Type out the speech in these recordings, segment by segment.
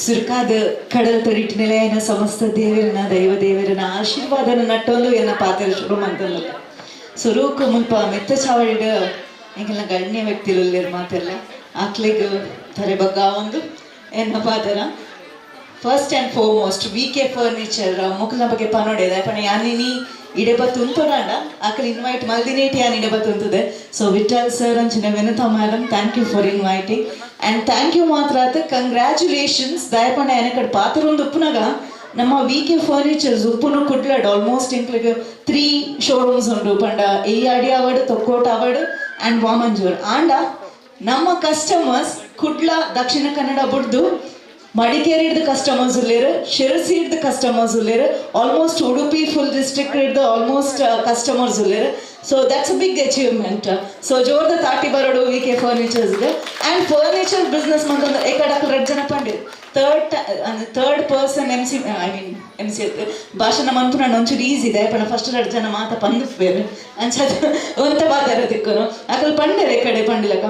ಸುರ್ಕಾದ ಕಡಲ್ ತರಿಟ್ ನೆಲೆಯನ ಸಮಸ್ತ ದೇವರನ ದೈವ ದೇವರನ ಆಶೀರ್ವಾದನ ನಟ್ಟೊಂದು ಎನ್ನ ಪಾತ್ರ ಶುರು ಮಂತಂದು ಸುರೂಕು ಮುಲ್ಪ ಮೆತ್ತ ಚಾವಡಿಡ ಎಂಗೆಲ್ಲ ಗಣ್ಯ ವ್ಯಕ್ತಿಲು ಮಾತೆಲ್ಲ ಆಕ್ಲಿಗೆ ತರೆ ಬಗ್ಗ ಒಂದು ಎನ್ನ ಪಾತ್ರ first and foremost VK. Furniture ಮುಖಲ ಬಗ್ಗೆ ಪನೋಡಿದೆ ಪಣ ಯಾನಿನಿ ಇಡೆ ಬತ್ತು ಉಂಟುನಾಂಡ ಆಕಲಿ ಇನ್ವೈಟ್ ಮಲ್ದಿನೇಟಿ ಯಾನ್ ಇಡೆ ಬತ್ತು ಉಂಟುದೆ ಸೊ ವಿಠಲ್ ಸರ್ ಅಂಚಿನ Vinata madam thank you for inviting and thank you ಮಾತ್ರ ಆತ ಕಂಗ್ರ್ಯಾಚುಲೇಷನ್ಸ್ ದಯಪಂಡ ಏನಕಡೆ ಪಾತ್ರ ಒಂದು ಉಪ್ಪುನಾಗ ನಮ್ಮ ವಿ.ಕೆ. ಫರ್ನಿಚರ್ಸ್ ಉಪ್ಪುನು ಕುಡ್ಲಾಡ್ ಆಲ್ಮೋಸ್ಟ್ ಇಂಕ್ಲಿಗೆ 3 ಶೋರೂಮ್ಸ್ ಉಂಟು ಪಂಡ ಈ ಅಡಿ ಅವಡ್ ತೊಕ್ಕೋಟ ಅವಡ್ ಆ್ಯಂಡ್ ವಾಮಂಜೂರ್ ಆಂಡ ನಮ್ಮ ಕಸ್ಟಮರ್ಸ್ ಕುಡ್ಲ ದಕ್ಷಿಣ ಕನ್ನಡ ಬುಡ್ದು ಮಡಿಕೇರಿ ಹಿಡ್ದು ಕಸ್ಟಮರ್ಸ್ ಉಳ್ಳೇರು ಶಿರಸಿ ಹಿಡ್ದು ಕಸ್ಟಮರ್ಸ್ ಉಳ್ಳೇರು ಆಲ್ಮೋಸ್ಟ್ ಉಡುಪಿ ಫುಲ್ ಡಿಸ್ಟ್ರಿಕ್ಟ್ ಹಿಡ್ದು ಆಲ್ಮೋಸ್ಟ್ ಕಸ್ಟಮರ್ಸ್ ಉಳ್ಳೇರು so that's a big achievement so ಜೋರ್ದ ತಾಟಿ ಬರೋಡು ವಿ.ಕೆ. ಫರ್ನಿಚರ್ಸ್ಗೆ ಆ್ಯಂಡ್ ಫರ್ನಿಚರ್ ಬಿಸ್ನೆಸ್ ಮಂತಂದ್ರೆ ಏಕಡಕ್ಕೆ 2 ಜನ ಪಂಡಿರು ಥರ್ಡ್ ಪರ್ಸನ್ ಎಮ್ ಸಿ ಭಾಷಣ ಮಂತು ನಾನು ಒಂಚೂರು ಈಸಿ ಇದೆ ಪಣ ಫಸ್ಟ್ 2 ಜನ ಮಾತ ಪಂದಿಸ್ಬೇರು ಅಂಚದ ಒಂತ ಬಾತಾರ ತಿಕ್ಕನು ಅಕಲ್ ಪಂಡಿರ ಈ ಕಡೆ ಪಂಡಿಲಕ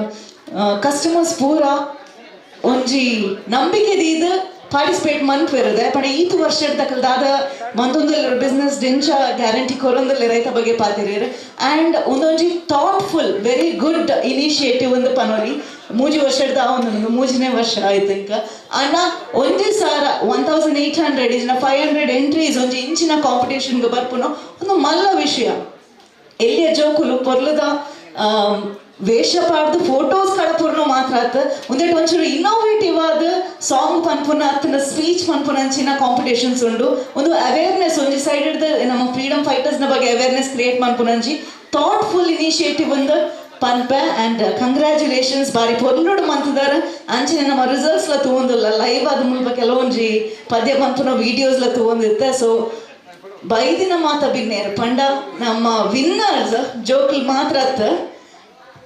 ಕಸ್ಟಮರ್ಸ್ ಪೂರ ಒಂಜಿ ನಂಬಿಕೆ ಇದು ಪಾರ್ಟಿಸಿಪೇಟ್ ಮನ್ಪೇರದೆ ಪಣ ಈತು ವರ್ಷ ತಕ್ಕಲ್ ದಾದ ಮಂತೊಂದು ಬಿಸ್ನೆಸ್ ಡಿಂಚ ಗ್ಯಾರಂಟಿ ಕೊರೊಂದಲ್ಲಿ ರೈತ ಬಗ್ಗೆ ಪಾತಿರೇರು ಆ್ಯಂಡ್ ಒಂದೊಂಜಿ ಥಾಟ್ಫುಲ್ ವೆರಿ ಗುಡ್ ಇನಿಷಿಯೇಟಿವ್ ಒಂದು ಪನೋಲಿ ಮೂಜಿ ವರ್ಷದ ಒಂದು ಮೂಜನೇ ವರ್ಷ ಆಯ್ತು ಇಂಕ ಅಣ್ಣ ಒಂದೇ ಸಾರ 1800 ಇಜ್ನ 500 ಎಂಟ್ರೀಸ್ ಒಂಜಿ ಇಂಚಿನ ಕಾಂಪಿಟೇಷನ್ಗೆ ಬರ್ಪುನು ಒಂದು ಮಲ್ಲ ವಿಷಯ ಎಲ್ಲಿಯ ಜೋಕುಲು ಪೊರ್ಲದ ವೇಷ ಪಾಡ್ದು ಫೋಟೋಸ್ ಕಡಪುರ್ನು ಮಾತ್ರ ಆತ ಒಂದೇಟ್ ಒಂಚೂರು ಇನ್ನೋವೇಟಿವ್ ಆದ ಸಾಂಗ್ ಪನ್ಪುನ ಅತ್ತನ ಸ್ಪೀಚ್ ಪನ್ಪುನ ಅಂಚಿನ ಕಾಂಪಿಟೇಷನ್ಸ್ ಉಂಡು ಒಂದು ಅವೇರ್ನೆಸ್ ಒಂಜಿ ಸೈಡ್ ಹಿಡ್ದು ನಮ್ಮ ಫ್ರೀಡಮ್ ಫೈಟರ್ಸ್ನ ಬಗ್ಗೆ ಅವೇರ್ನೆಸ್ ಕ್ರಿಯೇಟ್ ಮನ್ಪುನಂಜಿ ಥಾಟ್ಫುಲ್ ಇನಿಷಿಯೇಟಿವ್ ಒಂದು ಪನ್ಪೆ ಆ್ಯಂಡ್ ಕಂಗ್ರ್ಯಾಚುಲೇಷನ್ಸ್ ಬಾರಿ ಪೊರ್ಲುಡು ಮಂತದಾರ ಅಂಚಿನ ನಮ್ಮ ರಿಸಲ್ಟ್ಸ್ಲ ತಗೊಂದಿಲ್ಲ ಲೈವ್ ಆದ ಮೂಲಕ ಕೆಲವೊಂಜಿ ಪದ್ಯ ಪನ್ಪುನ ವೀಡಿಯೋಸ್ಲ ತಗೊಂಡಿರ್ತೆ ಸೊ ಬೈದಿನ ಮಾತ ಬಿನ್ನೇರು ಪಂಡ ನಮ್ಮ ವಿನ್ನರ್ಸ್ ಜೋಕಲ್ ಮಾತ್ರ ಅತ್ತ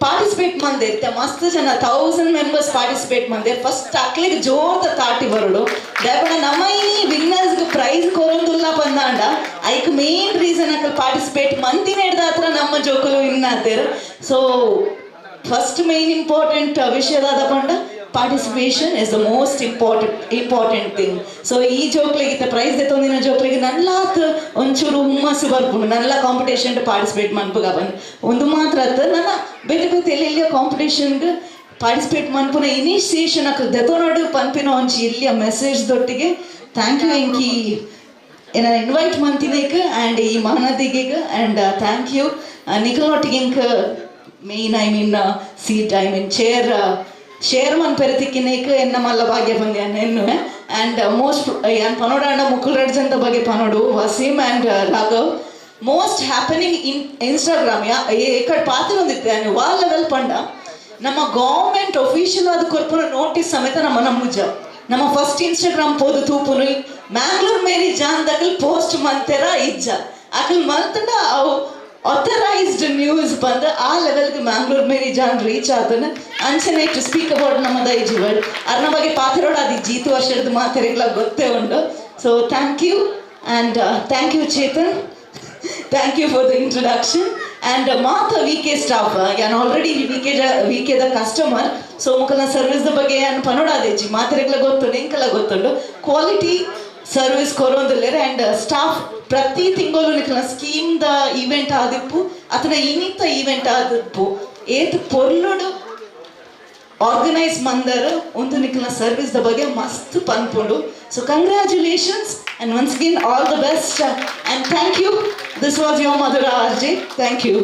ಪಾರ್ಟಿಸಿಪೇಟ್ ಮಂದೆ ಮಸ್ತ್ ಜನ 1000 ಮೆಂಬರ್ಸ್ ಪಾರ್ಟಿಸಿಪೇಟ್ ಮಂದೆ ಫಸ್ಟ್ ಅಕ್ಲಿಗೆ ಜೋರ್ದ ತಾಟಿ ಬರೋಡು ದಯಪಡ ನಮ್ಮ ಈ ವಿನ್ನರ್ಸ್ಗೆ ಪ್ರೈಸ್ ಕೊರೋದಿಲ್ಲ ಪಂದಾಂಡ ಐಕ್ ಮೇನ್ ರೀಸನ್ ಅಕಲ್ ಪಾರ್ಟಿಸಿಪೇಟ್ ಮಂತಿನ ಹಿಡ್ದ ಹತ್ರ ನಮ್ಮ ಜೋಕಲು ವಿನ್ ಆತೇರು ಸೊ ಫಸ್ಟ್ ಮೇನ್ ಇಂಪಾರ್ಟೆಂಟ್ ವಿಷಯದಾದ ಪಂಡ participation is the most important thing so ಈ ಜೋಕ್ಲಿಗೆ ಪ್ರೈಸ್ ದೆತ್ತೊಂದಿನ ಜೋಕ್ಲಿಗೆ ನಲ್ಲಾತ್ ಒಂಚೂರು ಹುಮ್ಮಸ್ಸು ಬರ್ಪುಂಡು ನಲ್ಲ ಕಾಂಪಿಟೇಷನ್ ಪಾರ್ಟಿಸಿಪೇಟ್ ಮನ್ಪುಗ ಬಂದು ಒಂದು ಮಾತ್ರ ಅತ್ತ ನನ್ನ ಬೇರೆ ಬೇರೆ ಎಲ್ಲೆಲ್ಲಿಯ ಕಾಂಪಿಟೇಷನ್ಗೆ ಪಾರ್ಟಿಸಿಪೇಟ್ ಮನ್ಪುನ ಇನಿಷಿಯೇಷನ್ ಅಕ್ಕ ದೆತ್ತೊನಡು ಪನ್ಪಿನ ಒಂಚಿ ಇಲ್ಲಿಯ ಮೆಸೇಜ್ ದೊಟ್ಟಿಗೆ ಥ್ಯಾಂಕ್ ಯು ಇಂಕಿ ಏನ ಇನ್ವೈಟ್ ಮಂತಿನೇಕ ಆ್ಯಂಡ್ ಈ ಮಹನದಿಗೆ ಆ್ಯಂಡ್ ಥ್ಯಾಂಕ್ ಯು ನಿಖಲೊಟ್ಟಿಗೆ ಇಂಕ ಮೇನ್ ಸೀಟ್ ಶೇರ್ ಮನ್ ಪೆರತಿಕ್ಕಿನೇಕ ಎನ್ನ ಮಲ್ಲ ಭಾಗ್ಯ ಬಂದ್ಯಾನ ಎನ್ನು ಆ್ಯಂಡ್ ಮೋಸ್ಟ್ ಯಾನ್ ಪನೋಡಾಂಡ ಮುಕ್ಕುಲ್ ರಡ್ಜಂತ ಬಗ್ಗೆ ಪನೋಡು Wasim and Raghav most happening in Instagram ಏಕಡ್ ಪಾತ್ರ ಹೊಂದಿತ್ತೆ ವಾ ಲೆವೆಲ್ ಪಂಡ ನಮ್ಮ ಗೌರ್ಮೆಂಟ್ ಅಫಿಷಿಯಲ್ ಆದ ಕೊರ್ಪುನ ನೋಟಿಸ್ ಸಮೇತ ನಮ್ಮ ಫಸ್ಟ್ ಇನ್ಸ್ಟಾಗ್ರಾಮ್ ಪೋದು ತೂಪುನು ಮ್ಯಾಂಗ್ಳೂರ್ ಮೇರಿ ಜಾನ್ ದಕಲ್ ಪೋಸ್ಟ್ ಮಂತೆರ ಇಜ್ಜ ಅಕಲ್ ಮಂತಂಡ ಅವು ಆಥರೈಸ್ಡ್ ನ್ಯೂಸ್ ಬಂದು ಆ ಲೆವೆಲ್ಗೆ ಮ್ಯಾಂಗ್ಳೂರ್ ಮೇರಿ ಜಾನ್ ರೀಚ್ ಆತನ ಅಂಚನೆ ಟು ಸ್ಪೀಕ್ ಅಬೌಟ್ ನಮ್ಮ ದೈಜಿ ವರ್ಡ್ ಅರ್ನ ಬಗ್ಗೆ ಪಾತ್ರೋಡು ಅದು ಜೀತು ವರ್ಷದ ಮಾತಾಡಿಗ್ಲ ಗೊತ್ತೇ ಉಂಡು so thank you and thank you Chetan thank you for the introduction and ಮಾತ ವಿ.ಕೆ. ಸ್ಟಾಫ್ ಯಾನ್ already VK. The customer so ಮುಖಲ್ನ ಸರ್ವಿಸ್ದ ಬಗ್ಗೆ ಯಾನ್ ಪನೋಡಾದೇಜಿ ಮಾತಾಡಿಗ್ಲ ಗೊತ್ತುಂಡು ಎಂಕಲ್ಲ ಗೊತ್ತುಂಡು ಕ್ವಾಲಿಟಿ ಸರ್ವಿಸ್ ಕೊರೊಂದಿಲ್ಲೇರು ಆ್ಯಂಡ್ ಸ್ಟಾಫ್ ಪ್ರತಿ ತಿಂಗಳು ನಿಖಲ ಸ್ಕೀಮ್ದ ಈವೆಂಟ್ ಆದಿಪ್ಪು ಅಥವಾ ಇನ್ನಿತ ಈವೆಂಟ್ ಆದಿಪ್ಪು ಏತ್ ಪೊರ್ಲುಡು ಆರ್ಗನೈಸ್ ಮಂದರ ಒಂದು ನಿಖಲ ಸರ್ವಿಸ್ದ ಬಗ್ಗೆ ಮಸ್ತ್ ಪನ್ಪುಂಡು so congratulations and once again all the best and thank you this was your Madhura RJ. Thank you